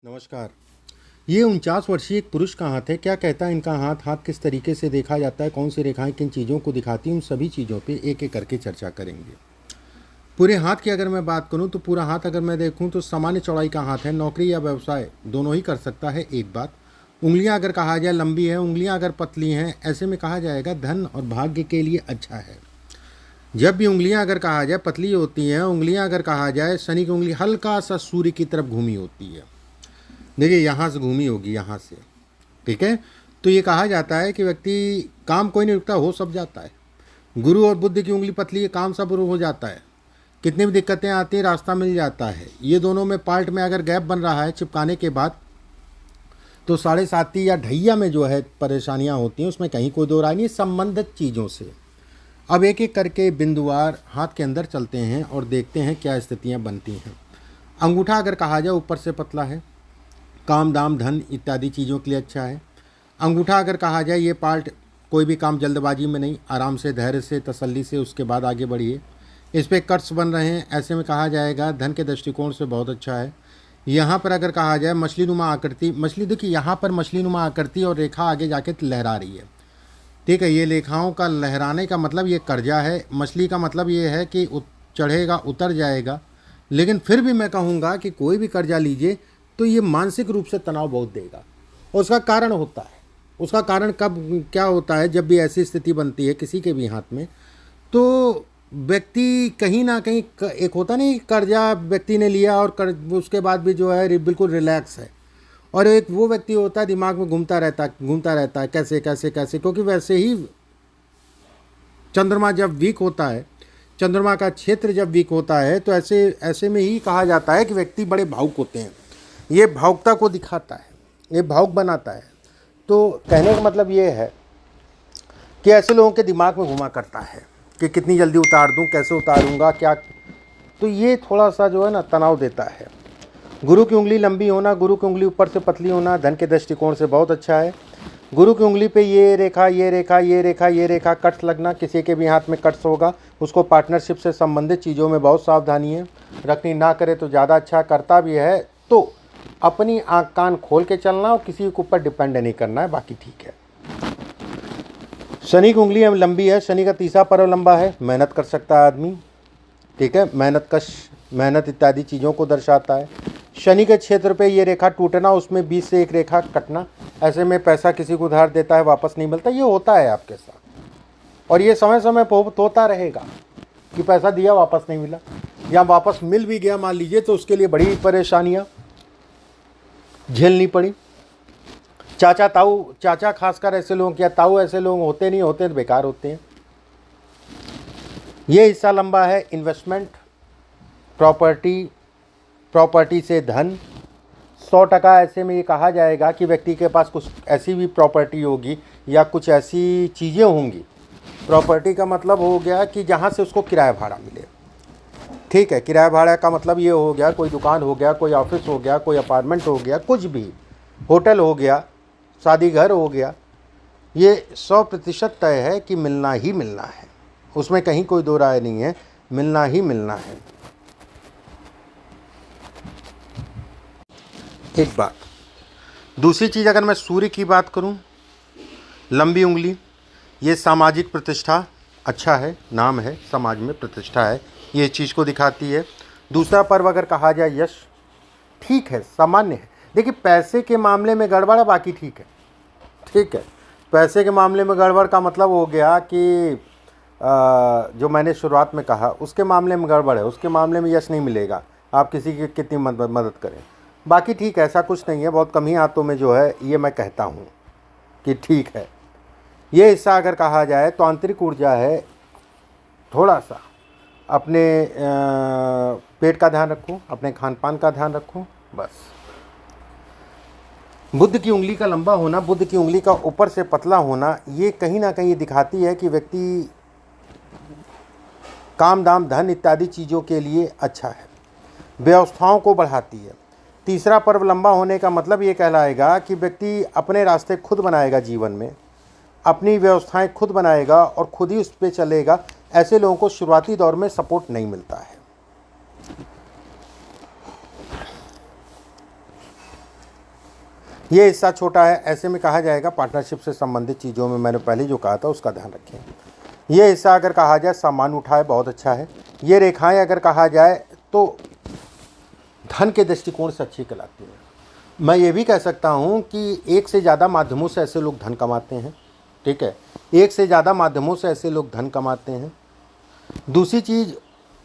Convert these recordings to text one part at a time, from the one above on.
नमस्कार। ये 49 वर्षीय एक पुरुष का हाथ है। क्या कहता है इनका हाथ? हाथ किस तरीके से देखा जाता है? कौन सी रेखाएं किन चीज़ों को दिखाती हैं? उन सभी चीज़ों पे एक एक करके चर्चा करेंगे। पूरे हाथ की अगर मैं बात करूं तो पूरा हाथ अगर मैं देखूं तो सामान्य चौड़ाई का हाथ है। नौकरी या व्यवसाय दोनों ही कर सकता है। एक बात, उंगलियां अगर कहा जाए लंबी है, उंगलियां अगर पतली हैं, ऐसे में कहा जाएगा धन और भाग्य के लिए अच्छा है। जब भी उंगलियां अगर कहा जाए पतली होती हैं, उंगलियां अगर कहा जाए, शनि की उंगली हल्का सा सूर्य की तरफ घूमी होती है। देखिए यहाँ से घूमी होगी, यहाँ से, ठीक है। तो ये कहा जाता है कि व्यक्ति काम कोई नहीं रुकता, हो सब जाता है। गुरु और बुद्ध की उंगली पतली है, काम सब हो जाता है। कितनी भी दिक्कतें आती हैं, रास्ता मिल जाता है। ये दोनों में पार्ट में अगर गैप बन रहा है चिपकाने के बाद, तो 7.5 या ढैया में जो है परेशानियां होती हैं, उसमें कहीं कोई दो राय नहीं, संबंधित चीज़ों से। अब एक एक करके बिंदुवार हाथ के अंदर चलते हैं और देखते हैं क्या स्थितियाँ बनती हैं। अंगूठा अगर कहा जाए ऊपर से पतला है, काम दाम धन इत्यादि चीज़ों के लिए अच्छा है। अंगूठा अगर कहा जाए, ये पार्ट कोई भी काम जल्दबाजी में नहीं, आराम से, धैर्य से, तसल्ली से उसके बाद आगे बढ़िए। इस पर कट्स बन रहे हैं, ऐसे में कहा जाएगा धन के दृष्टिकोण से बहुत अच्छा है। यहाँ पर अगर कहा जाए मछली नुमा आकृति, मछली देखिए यहाँ पर मछली नुमा आकृति और रेखा आगे जाके लहरा रही है, ठीक है। ये रेखाओं का लहराने का मतलब ये कर्जा है। मछली का मतलब ये है कि चढ़ेगा उतर जाएगा। लेकिन फिर भी मैं कहूँगा कि कोई भी कर्जा लीजिए तो ये मानसिक रूप से तनाव बहुत देगा। उसका कारण होता है, उसका कारण कब क्या होता है, जब भी ऐसी स्थिति बनती है किसी के भी हाथ में, तो व्यक्ति कहीं ना कहीं एक होता नहीं, कर्जा व्यक्ति ने लिया और उसके बाद भी जो है बिल्कुल रिलैक्स है, और एक वो व्यक्ति होता है दिमाग में घूमता रहता है कैसे कैसे कैसे, क्योंकि वैसे ही चंद्रमा जब वीक होता है, चंद्रमा का क्षेत्र जब वीक होता है, तो ऐसे ऐसे में ही कहा जाता है कि व्यक्ति बड़े भावुक होते हैं। ये भावुकता को दिखाता है, ये भावुक बनाता है। तो कहने का मतलब ये है कि ऐसे लोगों के दिमाग में घुमा करता है कि कितनी जल्दी उतार दूं, कैसे उतारूंगा, क्या। तो ये थोड़ा सा जो है ना तनाव देता है। गुरु की उंगली लंबी होना, गुरु की उंगली ऊपर से पतली होना धन के दृष्टिकोण से बहुत अच्छा है। गुरु की उंगली पे ये रेखा, ये रेखा, ये रेखा, ये रेखा, कट्स लगना, किसी के भी हाथ में कट्स होगा, उसको पार्टनरशिप से संबंधित चीज़ों में बहुत सावधानी है रखनी, ना करे तो ज़्यादा अच्छा। करता भी है तो अपनी आँख कान खोल के चलना और किसी के ऊपर डिपेंड नहीं करना है, बाकी ठीक है। शनि की उंगली लंबी है, शनि का तीसरा पर्व लंबा है, मेहनत कर सकता है आदमी, ठीक है। मेहनत इत्यादि चीज़ों को दर्शाता है। शनि के क्षेत्र पे ये रेखा टूटना, उसमें बीच से एक रेखा कटना, ऐसे में पैसा किसी को उधार देता है वापस नहीं मिलता, ये होता है आपके साथ। और ये समय समय पर होता रहेगा कि पैसा दिया वापस नहीं मिला, या वापस मिल भी गया मान लीजिए तो उसके लिए बड़ी परेशानियाँ झेलनी पड़ी। चाचा ताऊ, चाचा खासकर ऐसे लोग, या ताऊ ऐसे लोग होते नहीं, होते तो बेकार होते हैं। ये हिस्सा लंबा है, इन्वेस्टमेंट, प्रॉपर्टी से धन 100%। ऐसे में ये कहा जाएगा कि व्यक्ति के पास कुछ ऐसी भी प्रॉपर्टी होगी या कुछ ऐसी चीज़ें होंगी। प्रॉपर्टी का मतलब हो गया कि जहाँ से उसको किराया भाड़ा मिले, ठीक है। किराया भाड़ा का मतलब ये हो गया, कोई दुकान हो गया, कोई ऑफिस हो गया, कोई अपार्टमेंट हो गया, कुछ भी, होटल हो गया, शादी घर हो गया। ये 100% तय है कि मिलना ही मिलना है, उसमें कहीं कोई दो राय नहीं है, मिलना ही मिलना है। एक बात। दूसरी चीज़, अगर मैं सूर्य की बात करूं, लंबी उंगली, ये सामाजिक प्रतिष्ठा अच्छा है, नाम है, समाज में प्रतिष्ठा है, ये चीज़ को दिखाती है। दूसरा पर्व अगर कहा जाए यश, ठीक है, सामान्य है। देखिए पैसे के मामले में गड़बड़ है, बाकी ठीक है, ठीक है। पैसे के मामले में गड़बड़ का मतलब हो गया कि जो मैंने शुरुआत में कहा उसके मामले में गड़बड़ है, उसके मामले में यश नहीं मिलेगा, आप किसी की कितनी मदद करें। बाकी ठीक है, ऐसा कुछ नहीं है, बहुत कम ही हाथों में जो है ये मैं कहता हूँ कि ठीक है। ये हिस्सा अगर कहा जाए तो आंतरिक ऊर्जा है, थोड़ा सा अपने पेट का ध्यान रखो, अपने खान पान का ध्यान रखो, बस। बुद्ध की उंगली का लंबा होना, बुद्ध की उंगली का ऊपर से पतला होना, ये कहीं ना कहीं दिखाती है कि व्यक्ति काम दाम धन इत्यादि चीज़ों के लिए अच्छा है, व्यवस्थाओं को बढ़ाती है। तीसरा पर्व लंबा होने का मतलब ये कहलाएगा कि व्यक्ति अपने रास्ते खुद बनाएगा, जीवन में अपनी व्यवस्थाएं खुद बनाएगा और खुद ही उस पर चलेगा। ऐसे लोगों को शुरुआती दौर में सपोर्ट नहीं मिलता है। ये हिस्सा छोटा है, ऐसे में कहा जाएगा पार्टनरशिप से संबंधित चीज़ों में मैंने पहले जो कहा था उसका ध्यान रखें। ये हिस्सा अगर कहा जाए सामान उठाए, बहुत अच्छा है। ये रेखाएं अगर कहा जाए तो धन के दृष्टिकोण से अच्छी कहलाती हैं। मैं ये भी कह सकता हूँ कि एक से ज़्यादा माध्यमों से ऐसे लोग धन कमाते हैं, ठीक है, एक से ज़्यादा माध्यमों से ऐसे लोग धन कमाते हैं। दूसरी चीज़,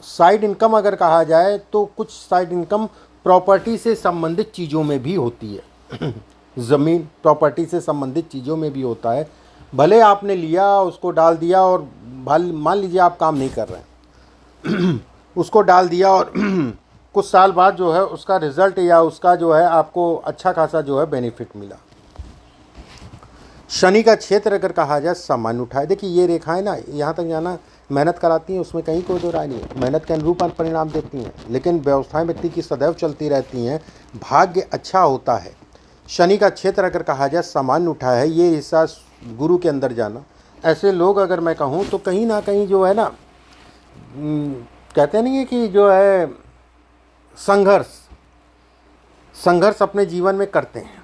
साइड इनकम अगर कहा जाए तो कुछ साइड इनकम प्रॉपर्टी से संबंधित चीज़ों में भी होती है। ज़मीन प्रॉपर्टी से संबंधित चीज़ों में भी होता है। भले आपने लिया, उसको डाल दिया और मान लीजिए आप काम नहीं कर रहे हैं, उसको डाल दिया और कुछ साल बाद जो है उसका रिज़ल्ट या उसका जो है आपको अच्छा खासा जो है बेनिफिट मिला। शनि का क्षेत्र अगर कहा जाए सामान्य उठाए, देखिए ये रेखाएं ना यहाँ तक जाना मेहनत कराती हैं, उसमें कहीं कोई दो राय नहीं है, मेहनत के अनुरूप परिणाम देती हैं, लेकिन व्यवस्थाएं व्यक्ति की सदैव चलती रहती हैं, भाग्य अच्छा होता है। शनि का क्षेत्र अगर कहा जाए सामान्य उठा है, ये हिस्सा गुरु के अंदर जाना, ऐसे लोग अगर मैं कहूँ तो कहीं ना कहीं जो है ना, कहते नहीं है कि जो है संघर्ष अपने जीवन में करते हैं,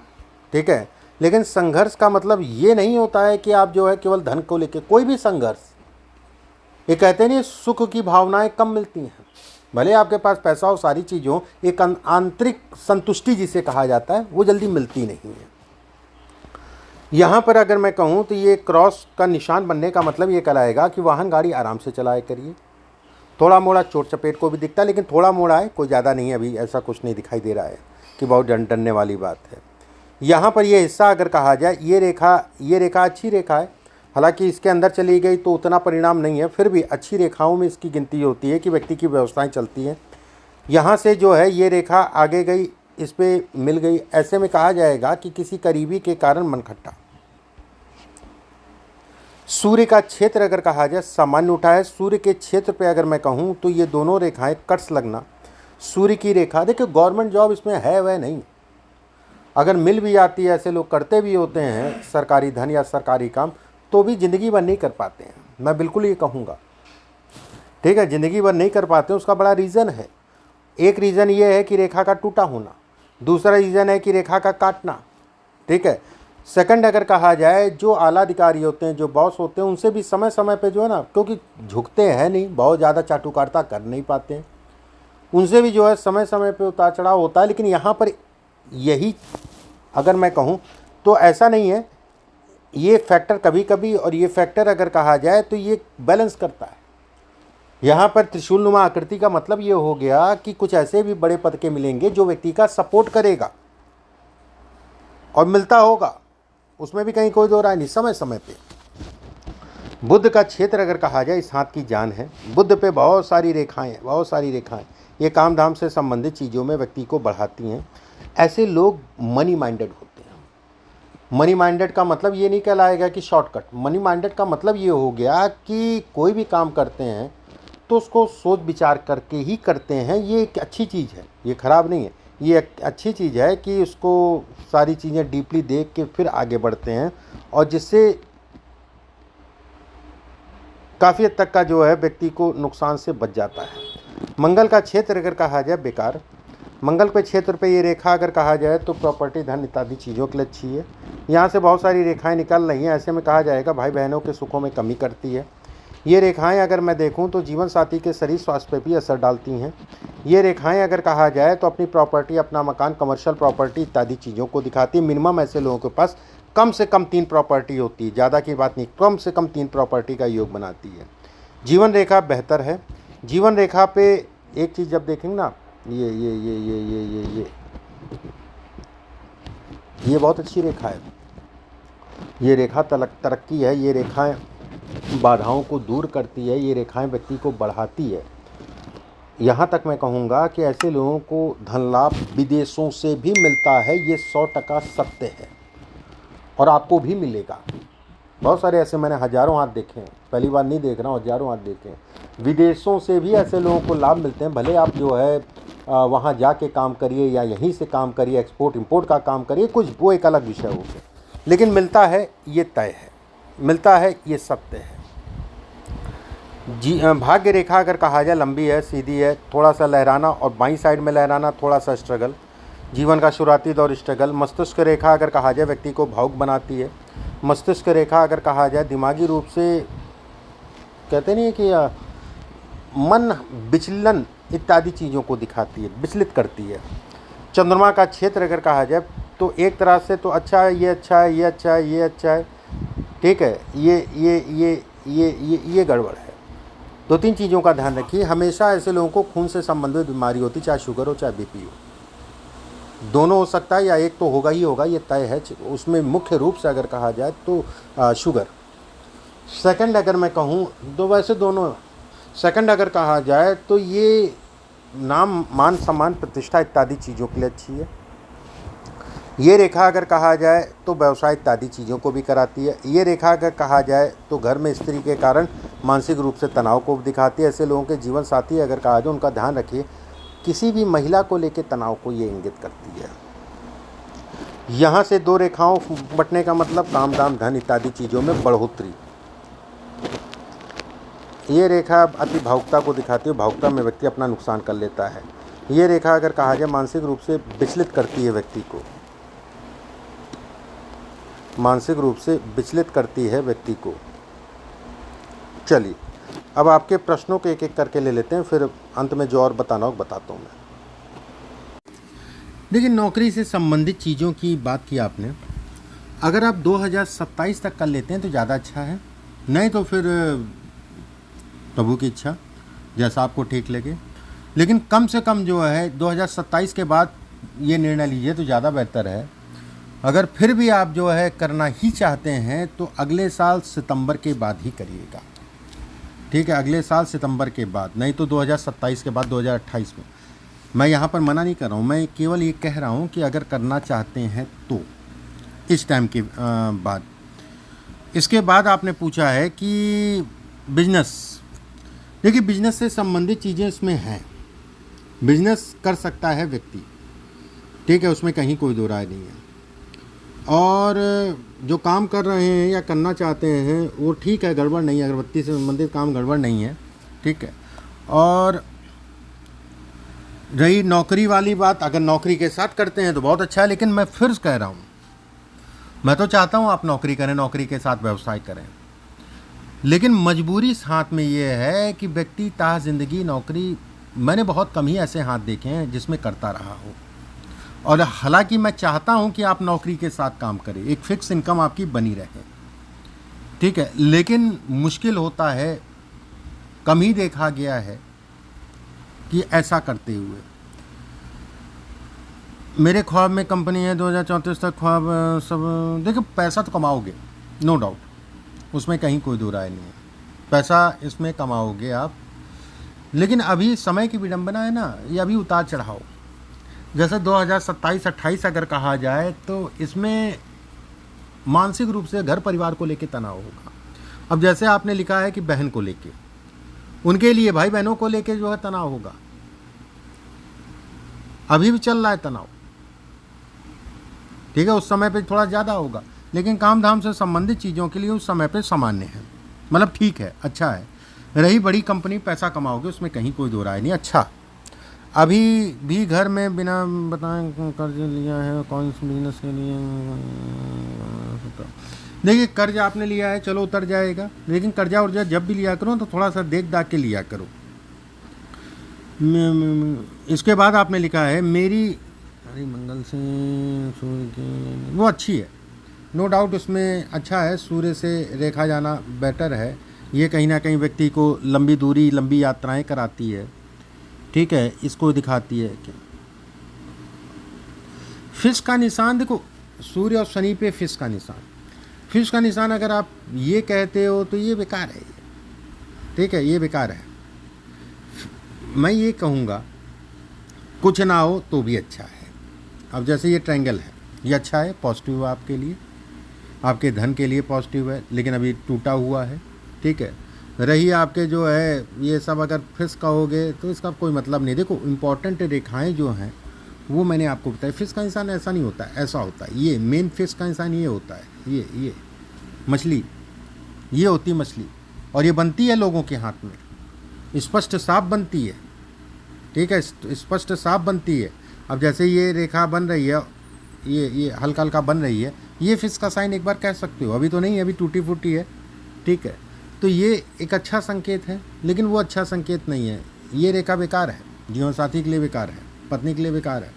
ठीक है, लेकिन संघर्ष का मतलब ये नहीं होता है कि आप जो है केवल धन को लेकर, कोई भी संघर्ष, ये कहते नहीं सुख की भावनाएं कम मिलती हैं, भले आपके पास पैसा हो, सारी चीज़ों, एक आंतरिक संतुष्टि जिसे कहा जाता है वो जल्दी मिलती नहीं है। यहाँ पर अगर मैं कहूँ तो ये क्रॉस का निशान बनने का मतलब ये कहलाएगा कि वाहन गाड़ी आराम से चलाया करिए। थोड़ा मोड़ा चोट चपेट को भी दिखता है, लेकिन थोड़ा मोड़ा है, कोई ज़्यादा नहीं है, अभी ऐसा कुछ नहीं दिखाई दे रहा है कि बहुत डरने वाली बात है। यहाँ पर ये हिस्सा अगर कहा जाए, ये रेखा अच्छी रेखा है, हालांकि इसके अंदर चली गई तो उतना परिणाम नहीं है, फिर भी अच्छी रेखाओं में इसकी गिनती होती है कि व्यक्ति की व्यवस्थाएं चलती हैं। यहाँ से जो है ये रेखा आगे गई, इस पर मिल गई, ऐसे में कहा जाएगा कि किसी करीबी के कारण मन खट्टा। सूर्य का क्षेत्र अगर कहा जाए सामान्य उठा है, सूर्य के क्षेत्र पे अगर मैं कहूँ तो ये दोनों रेखाएं कट्स लगना, सूर्य की रेखा, देखिए गवर्नमेंट जॉब इसमें है वह नहीं, अगर मिल भी जाती है, ऐसे लोग करते भी होते हैं सरकारी धन या सरकारी काम, तो भी ज़िंदगी भर नहीं कर पाते हैं, मैं बिल्कुल ये कहूँगा, ठीक है, ज़िंदगी भर नहीं कर पाते हैं। उसका बड़ा रीज़न है, एक रीज़न ये है कि रेखा का टूटा होना, दूसरा रीज़न है कि रेखा का काटना, ठीक है। सेकंड अगर कहा जाए, जो आला अधिकारी होते हैं, जो बॉस होते हैं, उनसे भी समय समय पे जो है ना, क्योंकि झुकते हैं नहीं, बहुत ज़्यादा चाटुकारिता कर नहीं पाते हैं, उनसे भी जो है समय समय पे उतार चढ़ाव होता है। लेकिन यहाँ पर यही अगर मैं कहूँ तो ऐसा नहीं है, ये फैक्टर कभी कभी, और ये फैक्टर अगर कहा जाए तो ये बैलेंस करता है। यहाँ पर त्रिशूल नुमा आकृति का मतलब ये हो गया कि कुछ ऐसे भी बड़े पद के मिलेंगे जो व्यक्ति का सपोर्ट करेगा और मिलता होगा, उसमें भी कहीं कोई दो राय नहीं, समय समय पे। बुध का क्षेत्र अगर कहा जाए, इस हाथ की जान है, बुध पे बहुत सारी रेखाएं, ये काम धाम से संबंधित चीज़ों में व्यक्ति को बढ़ाती हैं। ऐसे लोग मनी माइंडेड होते हैं। मनी माइंडेड का मतलब ये नहीं कहलाएगा कि शॉर्टकट, मनी माइंडेड का मतलब ये हो गया कि कोई भी काम करते हैं तो उसको सोच विचार करके ही करते हैं। ये एक अच्छी चीज़ है, ये ख़राब नहीं है, ये एक अच्छी चीज़ है कि उसको सारी चीज़ें डीपली देख के फिर आगे बढ़ते हैं, और जिससे काफ़ी हद तक का जो है व्यक्ति को नुकसान से बच जाता है। मंगल का क्षेत्र अगर कहा जाए बेकार, मंगल पे क्षेत्र पे ये रेखा अगर कहा जाए तो प्रॉपर्टी धन इत्यादि चीज़ों के लिए अच्छी है। यहाँ से बहुत सारी रेखाएं निकल रही हैं, ऐसे में कहा जाएगा भाई बहनों के सुखों में कमी करती है। ये रेखाएं अगर मैं देखूं तो जीवन साथी के शरीर स्वास्थ्य पर भी असर डालती हैं। ये रेखाएं अगर कहा जाए तो अपनी प्रॉपर्टी, अपना मकान, कमर्शियल प्रॉपर्टी इत्यादि चीज़ों को दिखाती है। मिनिमम ऐसे लोगों के पास कम से कम 3 प्रॉपर्टी होती है, ज़्यादा की बात नहीं, कम से कम 3 प्रॉपर्टी का योग बनाती है। जीवन रेखा बेहतर है। जीवन रेखा पे एक चीज़ जब देखेंगे ना, ये बहुत अच्छी रेखा है, ये रेखा तरक्की है, ये रेखाएं बाधाओं को दूर करती है, ये रेखाएं व्यक्ति को बढ़ाती है। यहाँ तक मैं कहूँगा कि ऐसे लोगों को धन लाभ विदेशों से भी मिलता है, ये 100% सत्य है और आपको भी मिलेगा। बहुत सारे ऐसे मैंने हज़ारों हाथ देखे हैं, पहली बार नहीं देख रहा हूँ, हज़ारों हाथ देखे हैं। विदेशों से भी ऐसे लोगों को लाभ मिलते हैं, भले आप जो है वहाँ जाके काम करिए या यहीं से काम करिए, एक्सपोर्ट इंपोर्ट का काम करिए, कुछ वो एक अलग विषय हो गया, लेकिन मिलता है, ये तय है, मिलता है, ये सत्य है। भाग्य रेखा अगर कहा जाए लंबी है, सीधी है, थोड़ा सा लहराना और बाईं साइड में लहराना, थोड़ा सा स्ट्रगल। जीवन का शुरुआती दौर स्ट्रगल। मस्तिष्क रेखा अगर कहा जाए व्यक्ति को भावुक बनाती है। मस्तिष्क रेखा अगर कहा जाए दिमागी रूप से कहते नहीं है कि मन विचलन इत्यादि चीज़ों को दिखाती है, विचलित करती है। चंद्रमा का क्षेत्र अगर कहा जाए तो एक तरह से तो अच्छा है, ये अच्छा है, ये अच्छा है, ये अच्छा है, ठीक है, ये गड़बड़ है। दो तीन चीज़ों का ध्यान रखिए, हमेशा ऐसे लोगों को खून से संबंधित बीमारी होती, चाहे शुगर हो चाहे बीपी हो, दोनों हो सकता है या एक तो होगा ही होगा, ये तय है। उसमें मुख्य रूप से अगर कहा जाए तो शुगर। सेकंड अगर मैं कहूँ तो वैसे दोनों। सेकंड अगर कहा जाए तो ये नाम मान सम्मान प्रतिष्ठा इत्यादि चीज़ों के लिए अच्छी है। ये रेखा अगर कहा जाए तो व्यवसाय इत्यादि चीज़ों को भी कराती है। ये रेखा अगर कहा जाए तो घर में स्त्री के कारण मानसिक रूप से तनाव को दिखाती है। ऐसे लोगों के जीवन साथी अगर कहा जाए उनका ध्यान रखिए, किसी भी महिला को लेकर तनाव को ये इंगित करती है। यहाँ से दो रेखाओं बटने का मतलब काम दाम धन इत्यादि चीज़ों में बढ़ोतरी। ये रेखा अति भावुकता को दिखाती है, भावुकता में व्यक्ति अपना नुकसान कर लेता है। ये रेखा अगर कहा जाए मानसिक रूप से विचलित करती है व्यक्ति को, मानसिक रूप से विचलित करती है व्यक्ति को। चलिए अब आपके प्रश्नों को एक एक करके ले लेते हैं, फिर अंत में जो और बताना हो बताता हूँ मैं। देखिए, नौकरी से संबंधित चीज़ों की बात की आपने, अगर आप 2027 तक कर लेते हैं तो ज़्यादा अच्छा है, नहीं तो फिर प्रभु की इच्छा, जैसा आपको ठीक लगे। लेकिन कम से कम जो है 2027 के बाद ये निर्णय लीजिए तो ज़्यादा बेहतर है। अगर फिर भी आप जो है करना ही चाहते हैं तो अगले साल सितंबर के बाद ही करिएगा, ठीक है, अगले साल सितंबर के बाद, नहीं तो 2027 के बाद 2028 में। मैं यहाँ पर मना नहीं कर रहा हूँ, मैं केवल ये कह रहा हूँ कि अगर करना चाहते हैं तो इस टाइम के बाद। इसके बाद आपने पूछा है कि बिजनेस, देखिए बिजनेस से संबंधित चीज़ें इसमें हैं, बिजनेस कर सकता है व्यक्ति, ठीक है, उसमें कहीं कोई दो राय नहीं है। और जो काम कर रहे हैं या करना चाहते हैं वो ठीक है, गड़बड़ नहीं है, अगरबत्ती से संबंधित काम गड़बड़ नहीं है, ठीक है। और रही नौकरी वाली बात, अगर नौकरी के साथ करते हैं तो बहुत अच्छा है, लेकिन मैं फिर कह रहा हूँ, मैं तो चाहता हूँ आप नौकरी करें, नौकरी के साथ व्यवसाय करें, लेकिन मजबूरी इस हाथ में ये है कि व्यक्ति ताह ज़िंदगी नौकरी, मैंने बहुत कम ही ऐसे हाथ देखे हैं जिसमें करता रहा हो। और हालांकि मैं चाहता हूं कि आप नौकरी के साथ काम करें, एक फिक्स इनकम आपकी बनी रहे, ठीक है, लेकिन मुश्किल होता है, कम ही देखा गया है कि ऐसा करते हुए। मेरे ख्वाब में कंपनी है 2034 तक, ख्वाब सब, देखो पैसा तो कमाओगे, नो डाउट, उसमें कहीं कोई दो राय नहीं है, पैसा इसमें कमाओगे आप, लेकिन अभी समय की विडंबना है ना, ये अभी उतार चढ़ाओ। जैसे 2027-28 अगर कहा जाए तो इसमें मानसिक रूप से घर परिवार को लेके तनाव होगा। अब जैसे आपने लिखा है कि बहन को लेके, उनके लिए भाई बहनों को लेके जो है तनाव होगा, अभी भी चल रहा है तनाव, ठीक है, उस समय पे थोड़ा ज़्यादा होगा, लेकिन काम धाम से संबंधित चीज़ों के लिए उस समय पे सामान्य है, मतलब ठीक है, अच्छा है। रही बड़ी कंपनी, पैसा कमाओगे, उसमें कहीं कोई दो राय नहीं, अच्छा। अभी भी घर में बिना बताए कर्ज लिया है, कौन से बिजनेस के लिए, देखिए कर्ज आपने लिया है, चलो उतर जाएगा, लेकिन कर्जा उर्जा जब भी लिया करो तो थोड़ा सा देख दाख के लिया करो। इसके बाद आपने लिखा है मेरी हरी मंगल से सूर्य की, वो अच्छी है, नो डाउट, उसमें अच्छा है, सूर्य से रेखा जाना बेटर है, ये कहीं ना कहीं व्यक्ति को लंबी दूरी, लंबी यात्राएं कराती है, ठीक है, इसको दिखाती है कि फिश का निशान, देखो सूर्य और शनि पे फिश का निशान, फिश का निशान अगर आप ये कहते हो तो ये बेकार है, ठीक है, ये बेकार है। मैं ये कहूँगा कुछ ना हो तो भी अच्छा है। अब जैसे ये ट्रायंगल है, ये अच्छा है, पॉजिटिव है आपके लिए, आपके धन के लिए पॉजिटिव है, लेकिन अभी टूटा हुआ है, ठीक है। रही आपके जो है ये सब, अगर फिश कहोगे तो इसका कोई मतलब नहीं। देखो इम्पॉर्टेंट रेखाएं जो हैं वो मैंने आपको बताया, फिश का इंसान ऐसा नहीं होता है, ऐसा होता है, ये मेन फिश का इंसान ये होता है, ये मछली, ये होती मछली, और ये बनती है लोगों के हाथ में, स्पष्ट साफ बनती है, ठीक है, स्पष्ट साफ बनती है। अब जैसे ये रेखा बन रही है, ये हल्का हल्का बन रही है, ये फिश का साइन एक बार कह सकते हो, अभी तो नहीं है, अभी टूटी फूटी है, ठीक है। तो ये एक अच्छा संकेत है, लेकिन वो अच्छा संकेत नहीं है। ये रेखा बेकार है, जीवन साथी के लिए बेकार है, पत्नी के लिए बेकार है,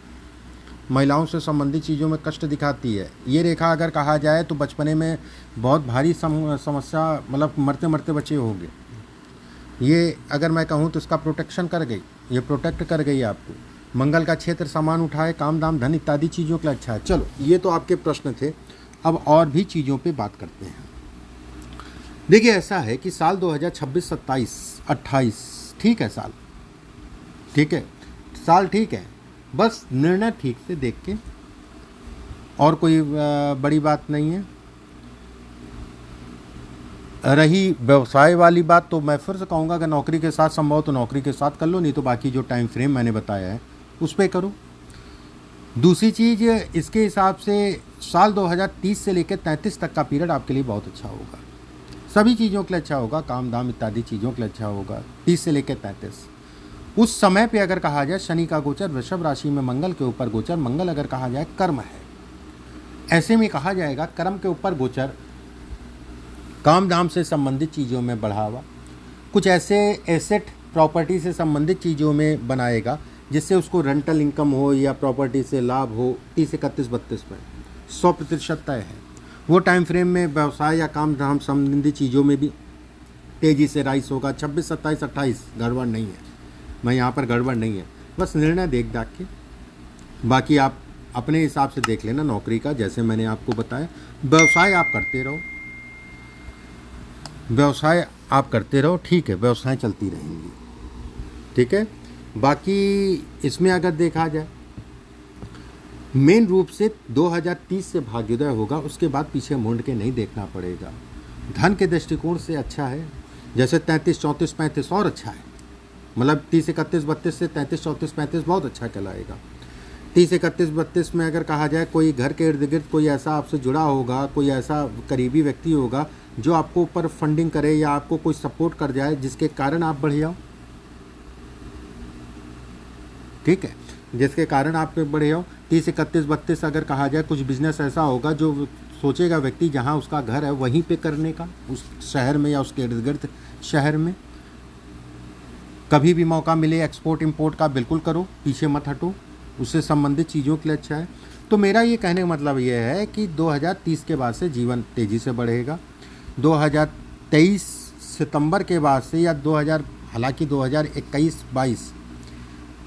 महिलाओं से संबंधित चीज़ों में कष्ट दिखाती है। ये रेखा अगर कहा जाए तो बचपने में बहुत भारी समस्या, मतलब मरते मरते बचे होंगे। ये अगर मैं कहूँ तो इसका प्रोटेक्शन कर गई, ये प्रोटेक्ट कर गई आपको। मंगल का क्षेत्र सामान उठाए, काम दाम धन इत्यादि चीज़ों के लिए अच्छा है। चलो, ये तो आपके प्रश्न थे, अब और भी चीज़ों पे बात करते हैं। देखिए, ऐसा है कि साल 2026, 27, 28 ठीक है, साल ठीक है, साल ठीक है, बस निर्णय ठीक से देख के, और कोई बड़ी बात नहीं है। रही व्यवसाय वाली बात, तो मैं फिर से कहूँगा कि नौकरी के साथ संभव तो नौकरी के साथ कर लो, नहीं तो बाकी जो टाइम फ्रेम मैंने बताया है उस पर करो। दूसरी चीज़, इसके हिसाब से साल 2030 से लेकर 33 तक का पीरियड आपके लिए बहुत अच्छा होगा, सभी चीज़ों के लिए अच्छा होगा, काम दाम इत्यादि चीज़ों के लिए अच्छा होगा। 30 से लेकर 33 उस समय पे अगर कहा जाए, शनि का गोचर वृषभ राशि में मंगल के ऊपर गोचर, मंगल अगर कहा जाए कर्म है, ऐसे में कहा जाएगा कर्म के ऊपर गोचर काम धाम से संबंधित चीज़ों में बढ़ावा, कुछ ऐसे एसेट प्रॉपर्टी से संबंधित चीज़ों में बनाएगा जिससे उसको रेंटल इनकम हो या प्रॉपर्टी से लाभ हो। 30 31 32 में 100% तय है। वो टाइम फ्रेम में व्यवसाय या काम धाम संबंधित चीज़ों में भी तेज़ी से राइस होगा। 26 27 28 गड़बड़ नहीं है, मैं यहाँ पर गड़बड़ नहीं है, बस निर्णय देख दाख के, बाकी आप अपने हिसाब से देख लेना। नौकरी का जैसे मैंने आपको बताया, व्यवसाय आप करते रहो, व्यवसाय आप करते रहो, ठीक है, व्यवसाय चलती रहेंगी, ठीक है। बाकी इसमें अगर देखा जाए, मेन रूप से 2030 से भाग्योदय होगा, उसके बाद पीछे मुड़ के नहीं देखना पड़ेगा। धन के दृष्टिकोण से अच्छा है, जैसे 33 34 35 और अच्छा है, मतलब 30 31 32 से 33 34 35 बहुत अच्छा कहलाएगा। 30 31 32 में अगर कहा जाए, कोई घर के इर्द गिर्द कोई ऐसा आपसे जुड़ा होगा, कोई ऐसा करीबी व्यक्ति होगा जो आपको ऊपर फंडिंग करे या आपको कोई सपोर्ट कर जाए, जिसके कारण आप बढ़ जाओ, ठीक है, जिसके कारण आप बढ़े हो। 30 31 32 अगर कहा जाए, कुछ बिजनेस ऐसा होगा जो सोचेगा व्यक्ति जहां उसका घर है वहीं पे करने का, उस शहर में या उसके इर्द गिर्द शहर में। कभी भी मौका मिले एक्सपोर्ट इंपोर्ट का बिल्कुल करो, पीछे मत हटो, उससे संबंधित चीज़ों के लिए अच्छा है। तो मेरा ये कहने का मतलब ये है कि 2030 के बाद से जीवन तेज़ी से बढ़ेगा। 2023 सितंबर के बाद से, या 2000, हालांकि 2021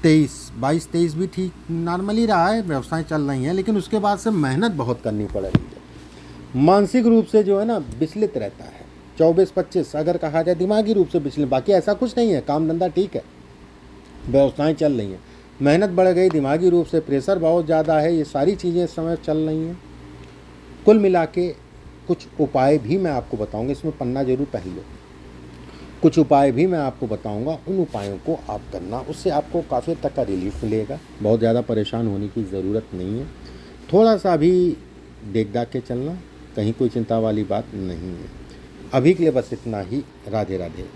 22 भी ठीक नॉर्मली रहा है, व्यवसाय चल रही है, लेकिन उसके बाद से मेहनत बहुत करनी पड़ रही है, मानसिक रूप से जो है ना विचलित रहता है। 24-25 अगर कहा जाए दिमागी रूप से विचलित, बाकी ऐसा कुछ नहीं है, काम धंधा ठीक है, व्यवसाएं चल रही हैं, मेहनत बढ़ गई, दिमागी रूप से प्रेशर बहुत ज़्यादा है, ये सारी चीज़ें इस समय चल रही हैं। कुल मिला के कुछ उपाय भी मैं आपको बताऊंगा, इसमें पन्ना जरूर पहन लो, कुछ उपाय भी मैं आपको बताऊंगा, उन उपायों को आप करना, उससे आपको काफ़ी तक का रिलीफ मिलेगा। बहुत ज़्यादा परेशान होने की ज़रूरत नहीं है, थोड़ा सा भी देख दाख के चलना, कहीं कोई चिंता वाली बात नहीं है। अभी के लिए बस इतना ही। राधे राधे।